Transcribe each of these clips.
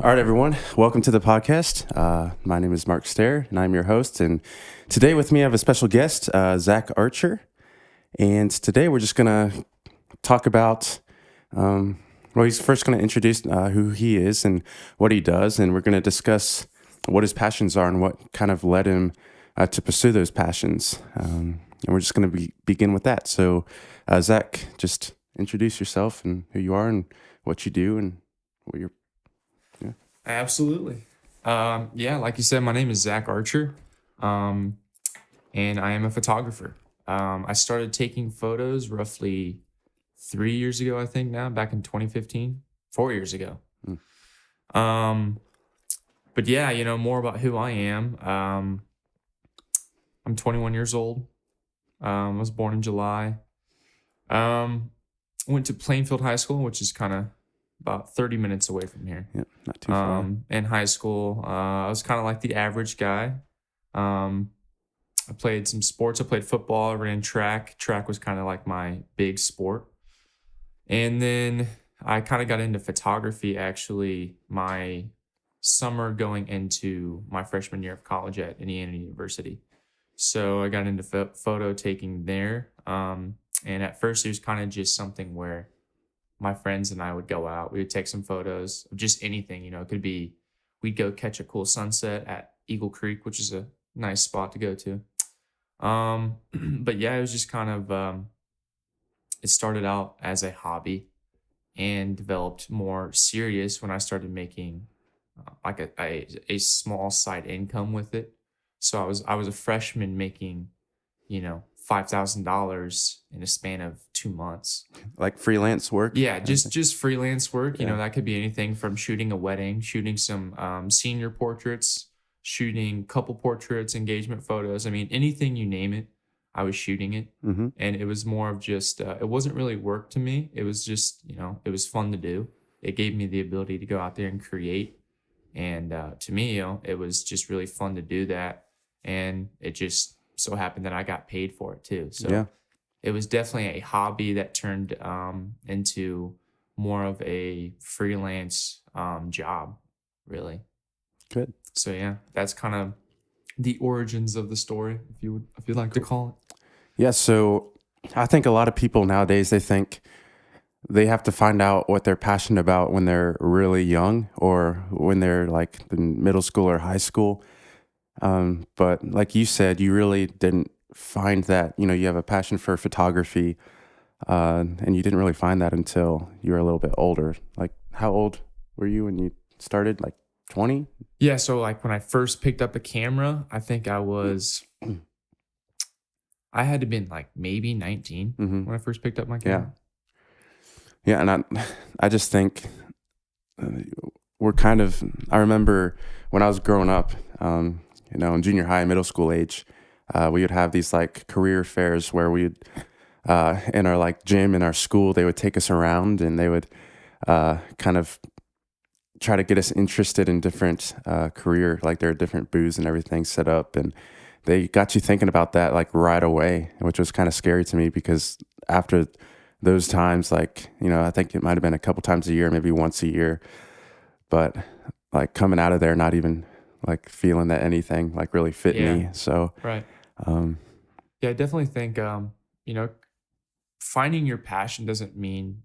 All right, everyone. Welcome to the podcast. My name is Mark Stair, and I'm your host. And today with me, I have a special guest, Zachery Archer. And today we're just going to talk about, he's first going to introduce who he is and what he does. And we're going to discuss what his passions are and what kind of led him to pursue those passions. And we're just going to begin with that. So, Zach, just introduce yourself and who you are and what you do and what you're. Absolutely. Like you said, my name is Zachery Archer, and I am a photographer. I started taking photos roughly 3 years ago, I think now, back in 2015, 4 years ago. But yeah, more about who I am. I'm 21 years old. I was born in July. Went to Plainfield High School, which is kind of about 30 minutes away from here. Yeah, not too far. In high school, I was kind of like the average guy. I played some sports. I played football. I ran track. Track was kind of like my big sport. And then I kind of got into photography, actually, my summer going into my freshman year of college at Indiana University. So I got into photo taking there. And at first, it was kind of just something where my friends and I would go out. We would take some photos of just anything, it could be, we'd go catch a cool sunset at Eagle Creek, which is a nice spot to go to. But yeah, it was just kind of, it started out as a hobby and developed more serious when I started making like a small side income with it. So I was a freshman making, $5,000 in a span of 2 months. Like freelance work? Yeah, just freelance work. Yeah. That could be anything from shooting a wedding, shooting some senior portraits, shooting couple portraits, engagement photos. I mean, anything you name it, I was shooting it. Mm-hmm. And it was more of just, it wasn't really work to me. It was just, it was fun to do. It gave me the ability to go out there and create. And to me, it was just really fun to do that. And it just so happened that I got paid for it too. So yeah. It was definitely a hobby that turned into more of a freelance job, really. Good. So yeah, that's kind of the origins of the story, if you'd like to call it. Yeah. So I think a lot of people nowadays, they think they have to find out what they're passionate about when they're really young or when they're like in middle school or high school. But like you said, you really didn't find that, you have a passion for photography, and you didn't really find that until you were a little bit older. Like, how old were you when you started? Like 20? Yeah. So like when I first picked up a camera, I think I had to been like maybe 19 when I first picked up my camera. Yeah. And I just think I remember when I was growing up, in junior high, middle school age, we would have these like career fairs where we'd, in our like gym in our school, they would take us around and they would kind of try to get us interested in different career, like there are different booths and everything set up. And they got you thinking about that like right away, which was kind of scary to me because after those times, like, I think it might've been a couple times a year, maybe once a year, but like coming out of there, not even like feeling that anything like really fit me. So, right. I definitely think, finding your passion doesn't mean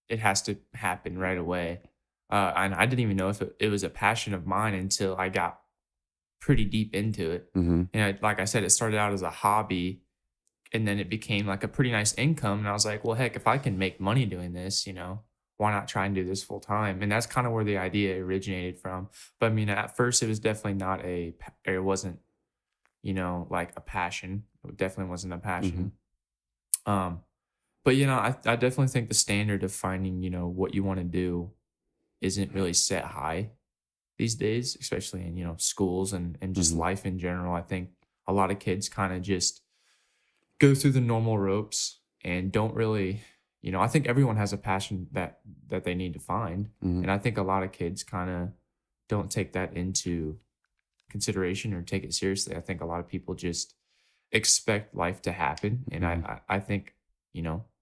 it has to happen right away. And I didn't even know if it was a passion of mine until I got pretty deep into it. Mm-hmm. And like I said, it started out as a hobby and then it became like a pretty nice income. And I was like, well, heck, if I can make money doing this, why not try and do this full time? And that's kind of where the idea originated from. But I mean, at first it was definitely it wasn't, like a passion. It definitely wasn't a passion. Mm-hmm. But I definitely think the standard of finding, what you want to do isn't really set high these days, especially in, schools and just life in general. I think a lot of kids kind of just go through the normal ropes and don't really, I think everyone has a passion that they need to find. Mm-hmm. And I think a lot of kids kind of don't take that into consideration or take it seriously. I think a lot of people just expect life to happen. And I think,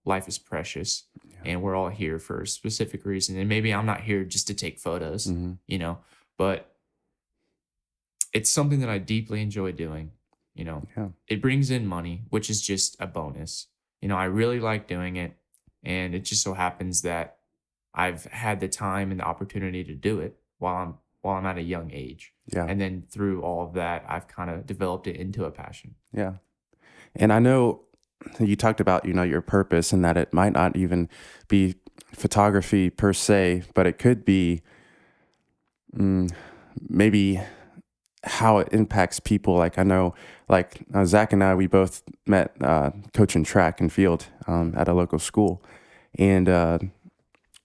life is precious and we're all here for a specific reason. And maybe I'm not here just to take photos, but it's something that I deeply enjoy doing. It brings in money, which is just a bonus. I really like doing it. And it just so happens that I've had the time and the opportunity to do it while I'm at a young age. Yeah. And then through all of that, I've kind of developed it into a passion. Yeah. And I know you talked about, your purpose and that it might not even be photography per se, but it could be maybe how it impacts people. Like I know, like Zach and I, we both met coaching track and field at a local school. And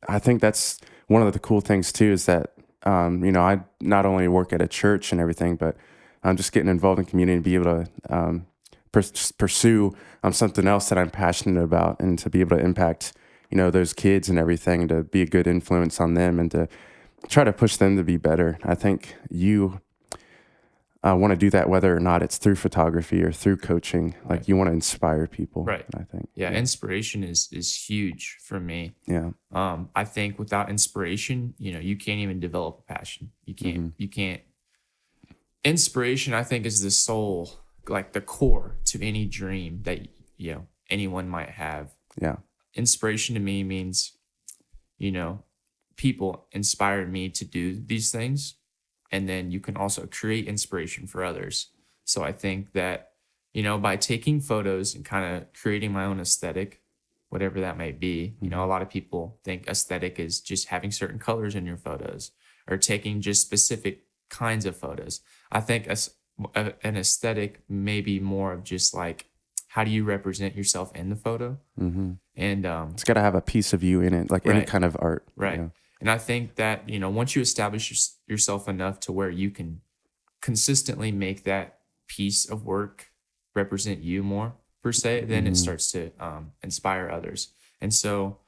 I think that's one of the cool things too, is that, I not only work at a church and everything, but I'm just getting involved in community and be able to pursue something else that I'm passionate about, and to be able to impact, those kids and everything, to be a good influence on them and to try to push them to be better. I think you want to do that, whether or not it's through photography or through coaching. Like you want to inspire people. Right. I think. Yeah. Inspiration is huge for me. Yeah. I think without inspiration, you can't even develop a passion. You can't. Inspiration, I think, is the soul, like the core to any dream that, anyone might have. Yeah. Inspiration to me means, people inspired me to do these things. And then you can also create inspiration for others. So I think that, by taking photos and kind of creating my own aesthetic, whatever that might be, a lot of people think aesthetic is just having certain colors in your photos or taking just specific kinds of photos. I think an aesthetic may be more of just like, how do you represent yourself in the photo? And it's got to have a piece of you in it, like any kind of art. Right. And I think that, once you establish yourself enough to where you can consistently make that piece of work represent you more, per se, then it starts to inspire others. And so,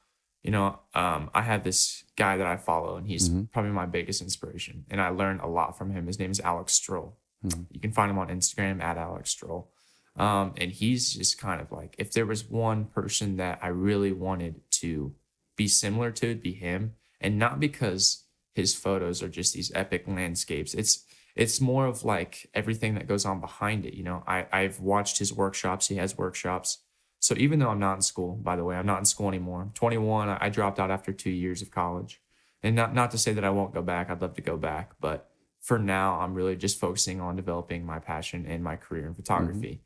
I have this guy that I follow, and he's probably my biggest inspiration. And I learned a lot from him. His name is Alex Stroll. You can find him on Instagram at Alex Stroll. And he's just kind of like, if there was one person that I really wanted to be similar to, it'd be him. And not because his photos are just these epic landscapes. It's more of like everything that goes on behind it. I've watched his workshops. He has workshops. So even though I'm not in school, by the way, I'm not in school anymore. I'm 21. I dropped out after 2 years of college. And not to say that I won't go back. I'd love to go back. But for now, I'm really just focusing on developing my passion and my career in photography.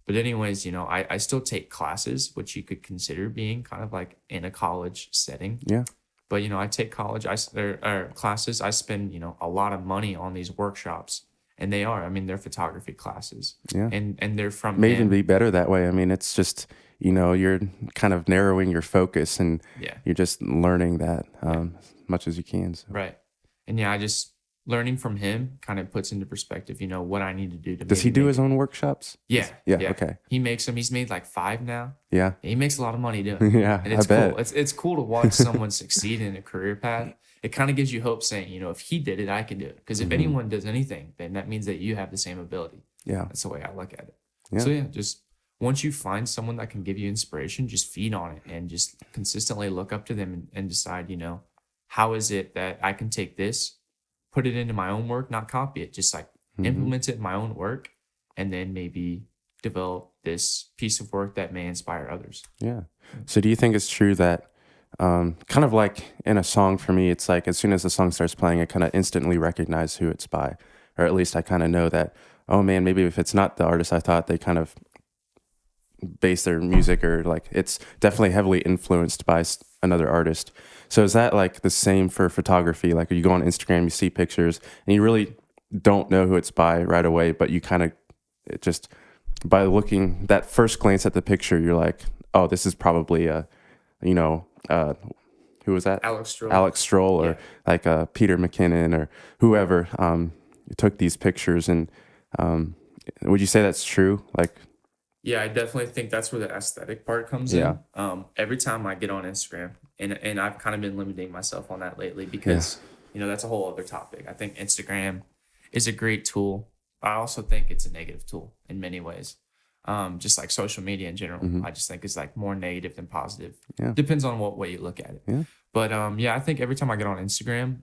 But anyways, I still take classes, which you could consider being kind of like in a college setting. Yeah. But, I take classes. I spend, a lot of money on these workshops. And they're photography classes. Yeah. And they're from may even be better that way. I mean, it's just, you're kind of narrowing your focus, and you're just learning that as much as you can. So. Right. And learning from him kind of puts into perspective, what I need to do to. Does he do his own workshops? Yeah. Okay. He makes them. He's made like 5 now. Yeah. He makes a lot of money doing it. Yeah. And it's I bet. cool. It's cool to watch someone succeed in a career path. It kind of gives you hope, saying, if he did it, I can do it. Because if anyone does anything, then that means that you have the same ability. Yeah. That's the way I look at it. Yeah. So just once you find someone that can give you inspiration, just feed on it and just consistently look up to them and decide, how is it that I can take this, put it into my own work, not copy it, just like implement it in my own work, and then maybe develop this piece of work that may inspire others. Yeah. So do you think it's true that kind of like in a song, for me, it's like as soon as the song starts playing, I kind of instantly recognize who it's by, or at least I kind of know that, oh man, maybe if it's not the artist I thought, they kind of base their music, or like it's definitely heavily influenced by another artist. So is that like the same for photography? Like you go on Instagram, you see pictures, and you really don't know who it's by right away, but you kind of just by looking that first glance at the picture, you're like, oh, this is probably who was that? Alex Stroll, or like Peter McKinnon, or whoever took these pictures. And would you say that's true? Like, yeah, I definitely think that's where the aesthetic part comes in. Every time I get on Instagram, and I've kind of been limiting myself on that lately because, that's a whole other topic. I think Instagram is a great tool. I also think it's a negative tool in many ways. just like social media in general. I just think is like more negative than positive. Yeah. Depends on what way you look at it. Yeah. But yeah, I think every time I get on Instagram,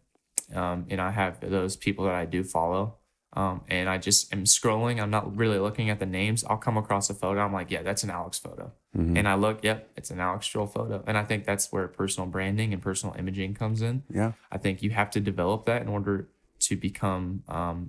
and I have those people that I do follow, and I just am scrolling, I'm not really looking at the names. I'll come across a photo. I'm like, yeah, that's an Alex photo. And I look, yep, it's an Alex Stroll photo. And I think that's where personal branding and personal imaging comes in. Yeah. I think you have to develop that in order to become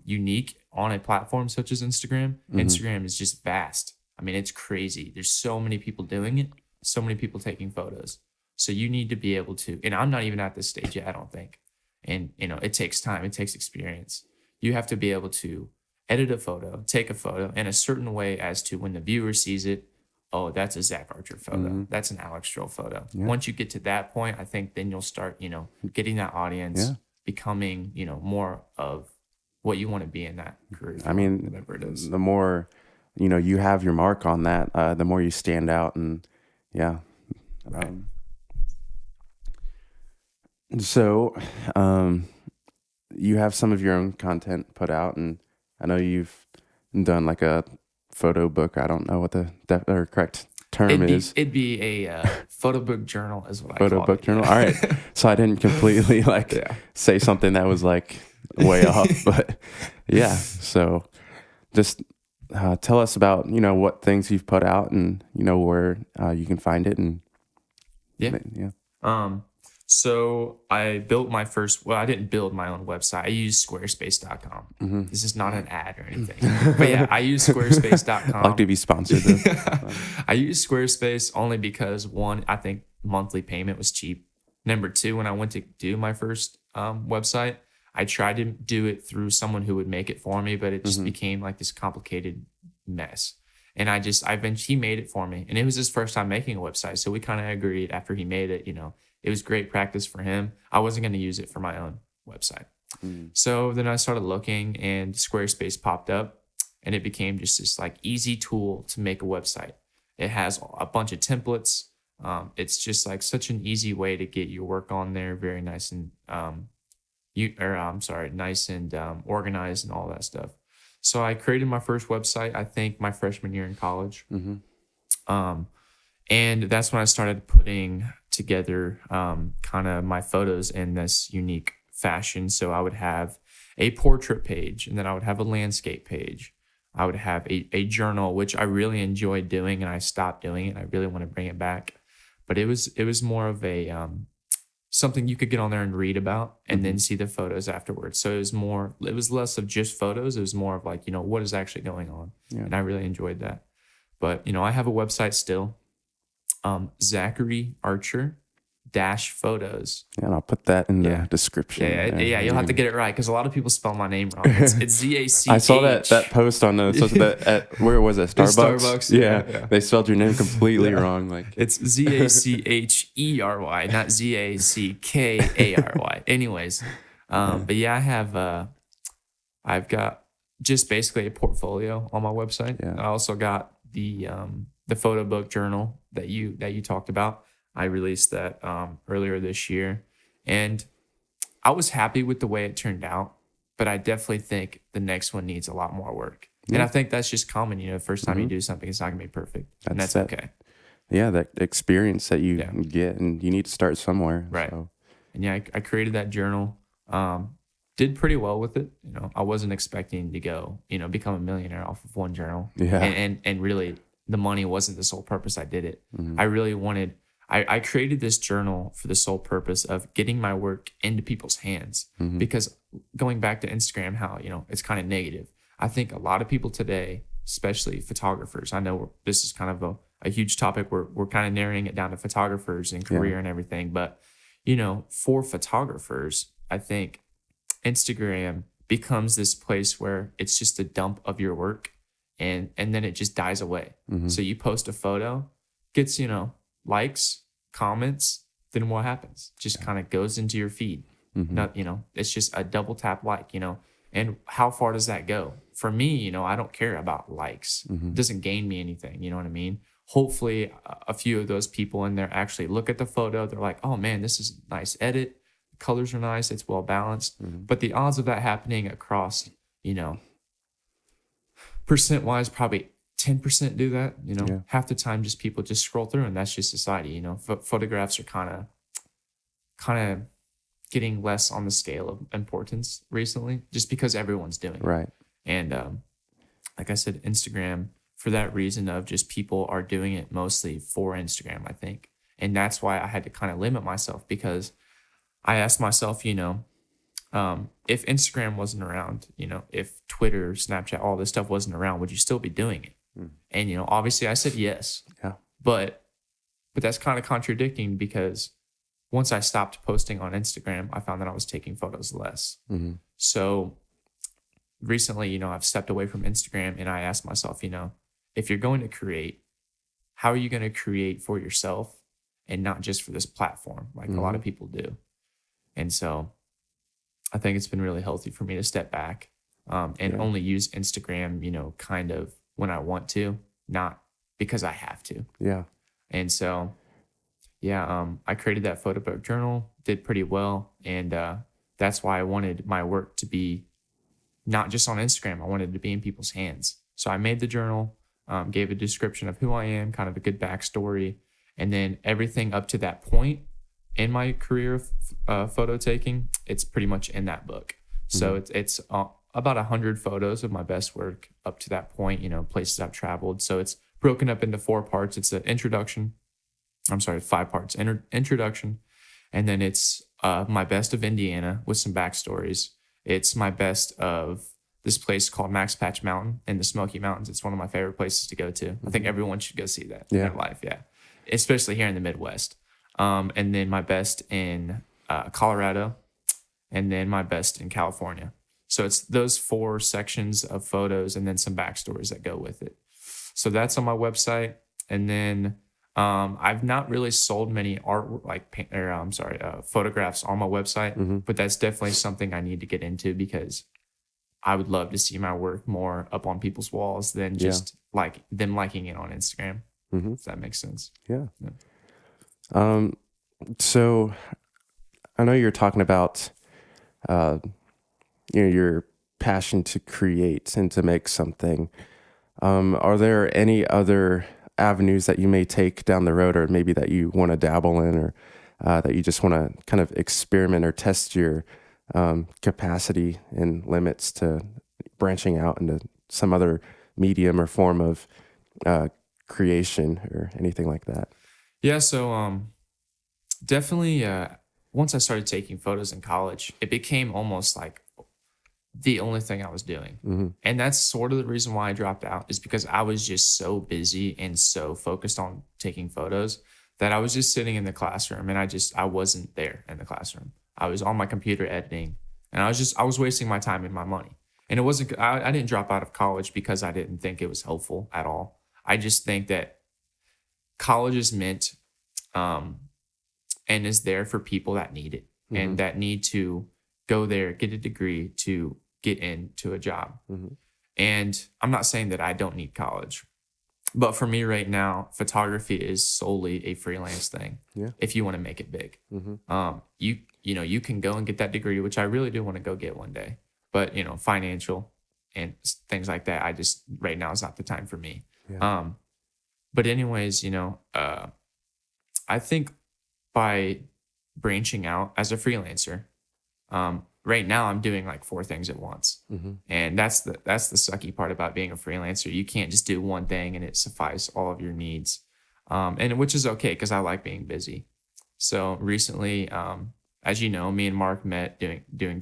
unique on a platform such as Instagram. Instagram is just vast. I mean, it's crazy. There's so many people doing it, so many people taking photos. So you need to be able to, and I'm not even at this stage yet, I don't think. And, it takes time, it takes experience. You have to be able to edit a photo, take a photo in a certain way as to when the viewer sees it, oh, that's a Zach Archer photo. That's an Alex Stroll photo. Yeah. Once you get to that point, I think then you'll start, getting that audience, becoming, more of what you want to be in that career. I mean, whatever it is. The more, you have your mark on that, the more you stand out. And yeah. Right. So, you have some of your own content put out, and I know you've done like a photo book. I don't know what the correct term is. It'd be a photo book journal is what I Photo call book it. journal. All right. So I didn't completely say something that was like way off, but yeah. So just tell us about, what things you've put out and, where you can find it. And Yeah. So I built my first, I didn't build my own website. I used squarespace.com. This is not an ad or anything. But yeah, I use squarespace.com. I'd like to be sponsored. I use Squarespace only because one, I think monthly payment was cheap. Number two, when I went to do my first website, I tried to do it through someone who would make it for me, but it just became like this complicated mess. And he made it for me. And it was his first time making a website. So we kind of agreed after he made it, it was great practice for him. I wasn't going to use it for my own website. So then I started looking and Squarespace popped up and it became just this like easy tool to make a website. It has a bunch of templates. It's just like such an easy way to get your work on there. Very nice and, nice and organized and all that stuff. So I created my first website, I think my freshman year in college. And that's when I started putting together kind of my photos in this unique fashion. So I would have a portrait page, and then I would have a landscape page. I would have a journal, which I really enjoyed doing, and I stopped doing it. I really want to bring it back. But it was more of a something you could get on there and read about and then see the photos afterwards. So it was less of just photos. It was more of like, what is actually going on. Yeah. And I really enjoyed that. But, I have a website still. Zachery Archer -photos. Yeah, and I'll put that in the description. Yeah, you'll have to get it right because a lot of people spell my name wrong. It's Zach. I saw that post on where was it? Starbucks. Yeah, they spelled your name completely wrong. Like it's Zachery, not Zackary. Anyways, but yeah, I've got just basically a portfolio on my website. Yeah. I also got the photo book journal that you talked about. I released that earlier this year, and I was happy with the way it turned out, but I definitely think the next one needs a lot more work. Yeah. And I think that's just common. The first time you do something, it's not gonna be perfect, and that's okay. Yeah, that experience that you get, and you need to start somewhere. Right. So. And yeah, I created that journal. Did pretty well with it. I wasn't expecting to go, become a millionaire off of one journal. Yeah. And really, the money wasn't the sole purpose I did it. I really wanted. I created this journal for the sole purpose of getting my work into people's hands, because going back to Instagram, how, it's kind of negative. I think a lot of people today, especially photographers, I know this is kind of a huge topic. We're kind of narrowing it down to photographers and career and everything. But, for photographers, I think Instagram becomes this place where it's just a dump of your work and then it just dies away. So you post a photo, gets, likes, comments, then what happens? Just kind of goes into your feed. Not, it's just a double tap like, and how far does that go? For me, I don't care about likes. It doesn't gain me anything. You know what I mean? Hopefully a few of those people in there actually look at the photo. They're like, oh man, this is a nice edit. The colors are nice. It's well balanced. But the odds of that happening across, percent wise, probably 10% do that, Yeah. half the time just people just scroll through, and that's just society, photographs are kind of getting less on the scale of importance recently, just because everyone's doing it. Right. And like I said, Instagram, for that reason of just people are doing it mostly for Instagram, I think. And that's why I had to kind of limit myself, because I asked myself, if Instagram wasn't around, if Twitter, Snapchat, all this stuff wasn't around, would you still be doing it? And, obviously I said yes. Yeah. But that's kind of contradicting, because once I stopped posting on Instagram, I found that I was taking photos less. So recently, I've stepped away from Instagram, and I asked myself, if you're going to create, how are you going to create for yourself and not just for this platform like a lot of people do? And so I think it's been really healthy for me to step back and only use Instagram, kind of when I want to, not because I have to. Yeah. And so, I created that photo book journal, did pretty well. And that's why I wanted my work to be not just on Instagram. I wanted it to be in people's hands. So I made the journal, gave a description of who I am, kind of a good backstory. And then everything up to that point in my career of photo taking, it's pretty much in that book. So it's about 100 photos of my best work up to that point, places I've traveled. So it's broken up into 4 parts. It's an introduction. I'm sorry, 5 parts. Introduction. And then it's my best of Indiana with some backstories. It's my best of this place called Max Patch Mountain in the Smoky Mountains. It's one of my favorite places to go to. I think everyone should go see that in their life. Yeah. Especially here in the Midwest. And then my best in Colorado, and then my best in California. So it's those 4 sections of photos and then some backstories that go with it. So that's on my website. And then I've not really sold many photographs on my website, but that's definitely something I need to get into, because I would love to see my work more up on people's walls than just like them liking it on Instagram. If that makes sense. Yeah. So I know you're talking about, your passion to create and to make something. Are there any other avenues that you may take down the road, or maybe that you want to dabble in, or that you just want to kind of experiment or test your capacity and limits to branching out into some other medium or form of creation or anything like that? Yeah, so definitely once I started taking photos in college, it became almost like the only thing I was doing. And that's sort of the reason why I dropped out, is because I was just so busy and so focused on taking photos that I was just sitting in the classroom, and I wasn't there in the classroom. I was on my computer editing, and I was wasting my time and my money. And it wasn't, I didn't drop out of college because I didn't think it was helpful at all. I just think that college is meant and is there for people that need it and that need to go there, get a degree to get into a job. And I'm not saying that I don't need college, but for me right now, photography is solely a freelance thing. If you want to make it big, you can go and get that degree, which I really do want to go get one day, but financial and things like that, right now is not the time for me. But anyways, I think by branching out as a freelancer, right now I'm doing like 4 things at once. And that's the sucky part about being a freelancer. You can't just do one thing and it suffice all of your needs. And which is okay, because I like being busy. So recently, as you know, me and Mark met doing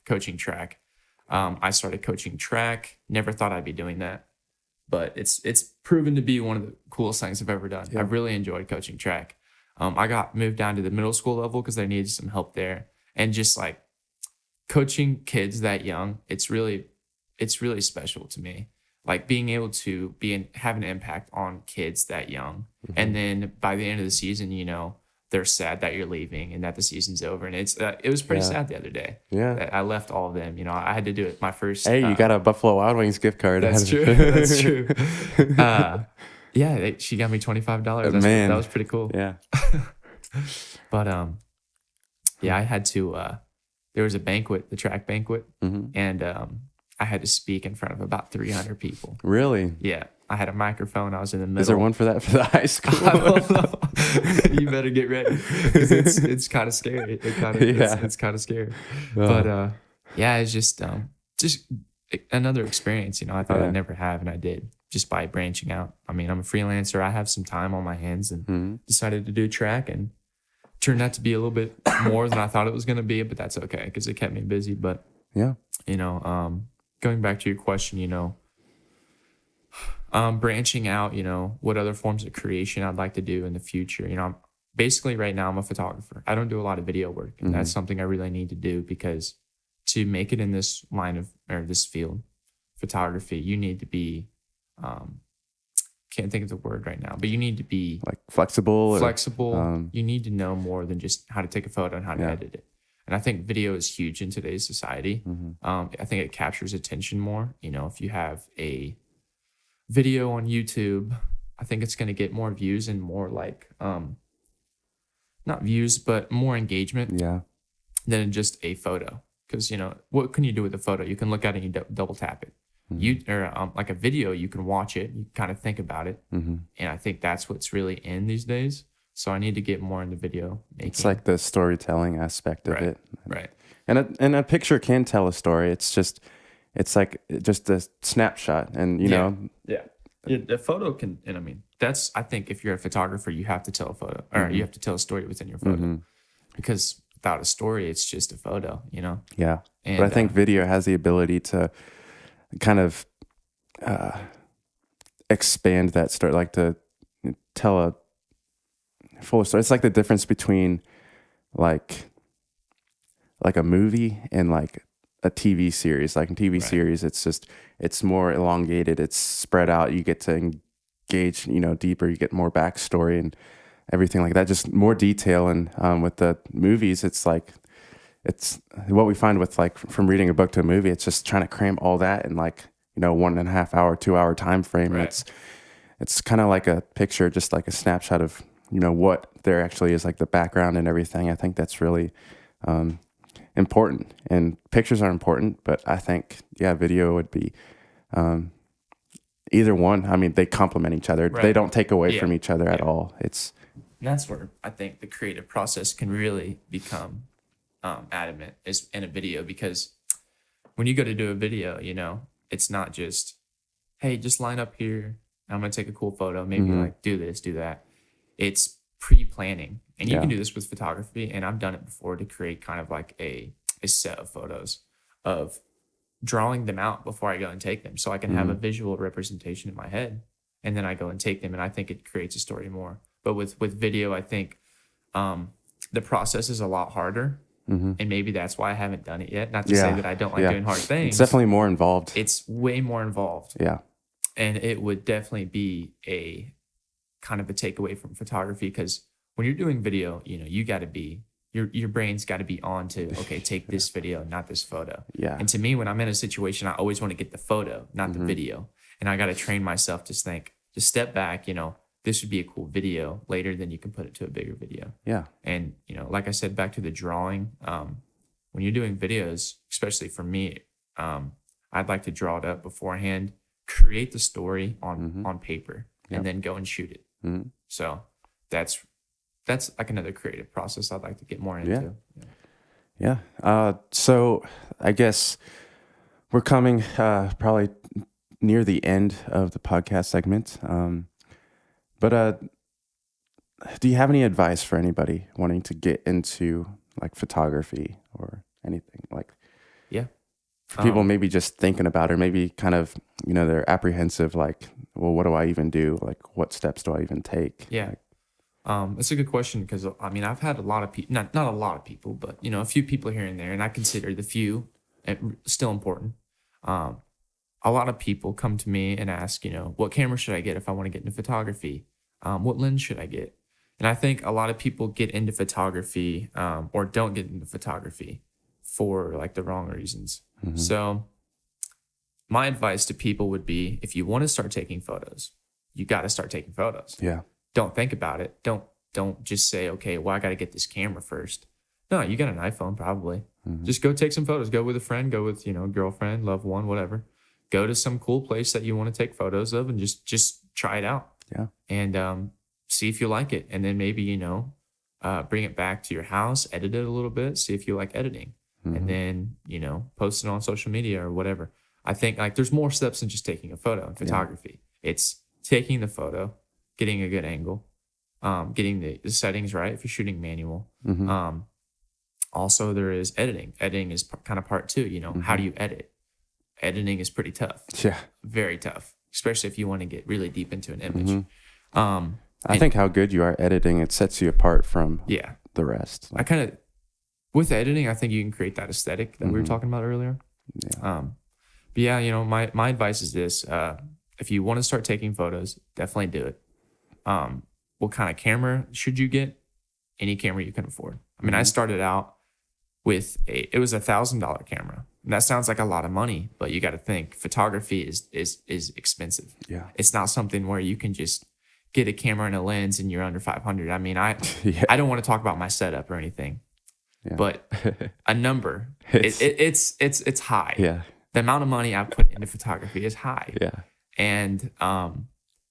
coaching track. I started coaching track. Never thought I'd be doing that, but it's proven to be one of the coolest things I've ever done. I've really enjoyed coaching track. I got moved down to the middle school level because they needed some help there. And just like coaching kids that young, it's really special to me. Like being able to have an impact on kids that young. And then by the end of the season, they're sad that you're leaving and that the season's over. And it was pretty sad the other day. That I left all of them. I had to do it my first. Hey, you got a Buffalo Wild Wings gift card. That's true. That's true. She got me $25. That was pretty cool. Yeah. But I had to. There was a banquet, the track banquet, and I had to speak in front of about 300 people. Really? Yeah. I had a microphone. I was in the middle. Is there one for that for the high school? I don't know. You better get ready because it's kind of scary. It's kind of scary. But yeah, it's just another experience. I thought I'd never have, and I did just by branching out. I mean, I'm a freelancer. I have some time on my hands, and decided to do track, and turned out to be a little bit more than I thought it was going to be. But that's okay because it kept me busy. But yeah, going back to your question, branching out, what other forms of creation I'd like to do in the future. I'm basically right now I'm a photographer. I don't do a lot of video work, and that's something I really need to do because to make it in this line of or this field, photography, you need to be can't think of the word right now, but you need to be like flexible. You need to know more than just how to take a photo and how to edit it. And I think video is huge in today's society. I think it captures attention more. If you have a video on YouTube, I think it's going to get more views and more like not views but more engagement than just a photo. Because what can you do with a photo? You can look at it and you double tap it. Like a video, you can watch it, you kind of think about it, and I think that's what's really in these days. So I need to get more into video making. It's like the storytelling aspect of it, right? And a picture can tell a story. It's like just a snapshot, and the photo can. And I mean, I think if you're a photographer, you have to tell a photo, or you have to tell a story within your photo, because without a story, it's just a photo, Yeah, and, but I think video has the ability to kind of expand that story, like to tell a full story. It's like the difference between like a movie and like a TV series. Like in TV series, it's more elongated, it's spread out. You get to engage, deeper. You get more backstory and everything like that. Just more detail. And with the movies, it's what we find with like from reading a book to a movie. It's just trying to cram all that in like 1.5 hour, 2 hour time frame. Right. It's kind of like a picture, just like a snapshot of what there actually is, like the background and everything. I think that's really important, and pictures are important, but I think video would be either one. I mean, they complement each other. Right. They don't take away from each other at all. That's where I think the creative process can really become adamant is in a video, because when you go to do a video, it's not just, hey, just line up here, I'm gonna take a cool photo, maybe like do this, do that. It's pre-planning, and you can do this with photography, and I've done it before to create kind of like a set of photos, of drawing them out before I go and take them, so I can have a visual representation in my head, and then I go and take them, and I think it creates a story more. But with video, I think the process is a lot harder, and maybe that's why I haven't done it yet. Not to say that I don't like doing hard things. It's definitely more involved. It's way more involved. Yeah. And it would definitely be a kind of a takeaway from photography, because when you're doing video, you got to be, your brain's got to be on to, okay, take this video, not this photo. Yeah. And to me, when I'm in a situation, I always want to get the photo, not the video. And I got to train myself to think, just step back, this would be a cool video. Later, then you can put it to a bigger video. Yeah. And, like I said, back to the drawing, when you're doing videos, especially for me, I'd like to draw it up beforehand, create the story on paper, and then go and shoot it. So that's like another creative process I'd like to get more into. Yeah. So I guess we're coming probably near the end of the podcast segment. But do you have any advice for anybody wanting to get into like photography or anything like? Yeah. For people maybe just thinking about it, or maybe kind of, they're apprehensive, like, well, what do I even do? Like, what steps do I even take? Yeah. That's a good question, because, I mean, I've had a lot of people, not a lot of people, but, a few people here and there, and I consider the few still important. A lot of people come to me and ask, what camera should I get if I want to get into photography? What lens should I get? And I think a lot of people get into photography or don't get into photography for like the wrong reasons. So my advice to people would be, if you want to start taking photos, you got to start taking photos. Yeah. Don't think about it. Don't just say, okay, well, I got to get this camera first. No, you got an iPhone probably. Just go take some photos. Go with a friend, go with, girlfriend, loved one, whatever. go to some cool place that you want to take photos of and just try it out. Yeah. And see if you like it. And then maybe, bring it back to your house, edit it a little bit, see if you like editing. And then, post it on social media or whatever. I think like there's more steps than just taking a photo in photography. It's taking the photo, getting a good angle, getting the settings right if you're shooting manual. Also, there is editing. Editing is kind of part two. How do you edit? Editing is pretty tough. Yeah. Very tough, especially if you want to get really deep into an image. I think how good you are editing, it sets you apart from the rest. Like, with editing, I think you can create that aesthetic that we were talking about earlier. Yeah. But yeah, my advice is this. If you want to start taking photos, definitely do it. What kind of camera should you get? Any camera you can afford. I mean, I started out with it was $1,000 camera. And that sounds like a lot of money, but you got to think photography is expensive. Yeah. It's not something where you can just get a camera and a lens and you're under 500. I mean, I don't want to talk about my setup or anything, but a number, it's high. Yeah. The amount of money I put into photography is high. Yeah. And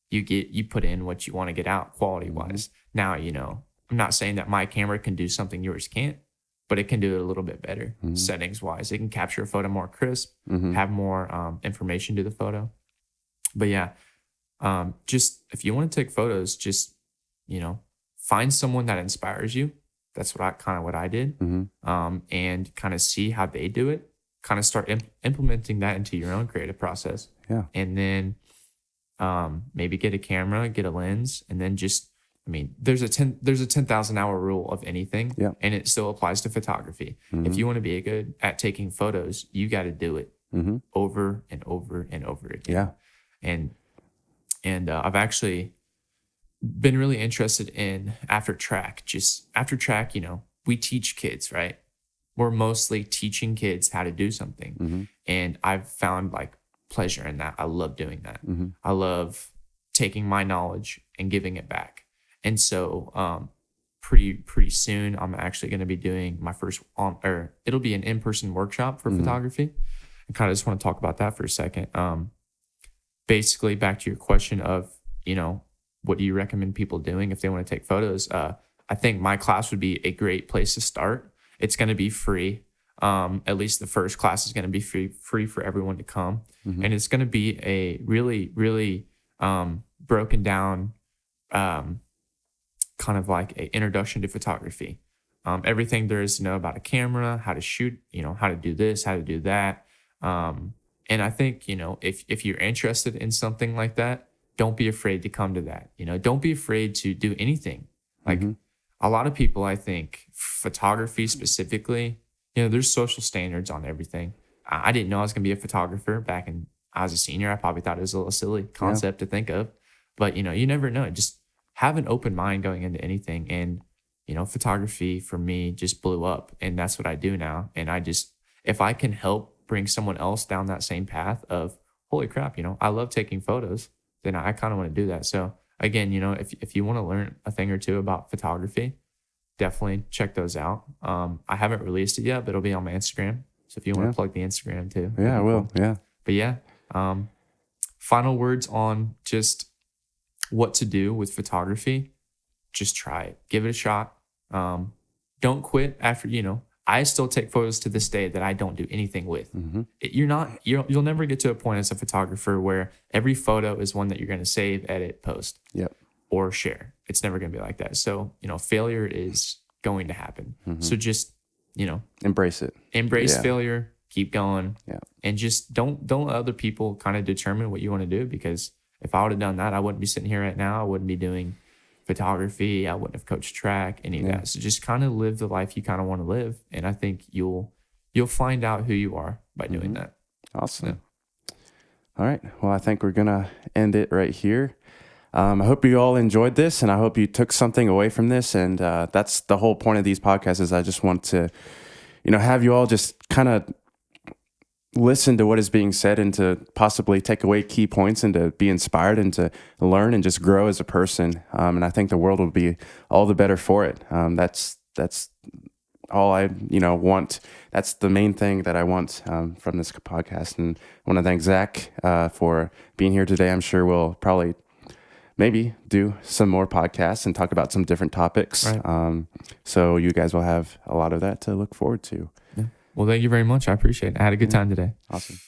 you put in what you want to get out quality wise. Now, I'm not saying that my camera can do something yours can't, but it can do it a little bit better settings wise. It can capture a photo more crisp, have more information to the photo. But yeah, just if you want to take photos, just, find someone that inspires you. That's what I did. And kind of see how they do it, kind of start implementing that into your own creative process. Yeah. And then maybe get a camera, get a lens, and then there's a 10,000 hour rule of anything, and it still applies to photography. If you want to be good at taking photos, you got to do it over and over and over again. Yeah. And I've actually been really interested in after track. We teach kids, right? We're mostly teaching kids how to do something, and I've found like pleasure in that. I love doing that. I love taking my knowledge and giving it back. And so pretty soon I'm actually going to be doing my first it'll be an in-person workshop for photography. I kind of just want to talk about that for a second. Basically back to your question of, what do you recommend people doing if they want to take photos? I think my class would be a great place to start. It's going to be free. At least the first class is going to be free for everyone to come. And it's going to be a really, really broken down kind of like an introduction to photography. Everything there is to know about a camera, how to shoot, how to do this, how to do that. And I think, if you're interested in something like that, don't be afraid to come to that. Don't be afraid to do anything. Like a lot of people, I think, photography specifically, there's social standards on everything. I didn't know I was going to be a photographer back when I was a senior. I probably thought it was a little silly concept to think of. But, you never know. Just have an open mind going into anything. And, photography for me just blew up. And that's what I do now. And if I can help bring someone else down that same path of, holy crap, I love taking photos, then I kind of want to do that. So again, if you want to learn a thing or two about photography, definitely check those out. I haven't released it yet, but it'll be on my Instagram. So if you want to plug the Instagram too. Yeah, I will. Cool. Yeah. But yeah, final words on just what to do with photography. Just try it. Give it a shot. Don't quit after, I still take photos to this day that I don't do anything with. You'll never get to a point as a photographer where every photo is one that you're going to save, edit, post, or share. It's never going to be like that. So, failure is going to happen. So just, embrace it. Embrace failure, keep going. Yeah. And just don't let other people kind of determine what you want to do, because if I would have done that, I wouldn't be sitting here right now. I wouldn't be doing photography. I wouldn't have coached track, any of that. So just kind of live the life you kind of want to live. And I think you'll find out who you are by doing that. Awesome. Yeah. All right. Well, I think we're going to end it right here. I hope you all enjoyed this, and I hope you took something away from this. And that's the whole point of these podcasts, is I just want to, have you all just kind of listen to what is being said and to possibly take away key points and to be inspired and to learn and just grow as a person. And I think the world will be all the better for it. That's all I want. That's the main thing that I want from this podcast. And I want to thank Zach for being here today. I'm sure we'll probably maybe do some more podcasts and talk about some different topics. Right. So you guys will have a lot of that to look forward to. Yeah. Well, thank you very much. I appreciate it. I had a good time today. Awesome.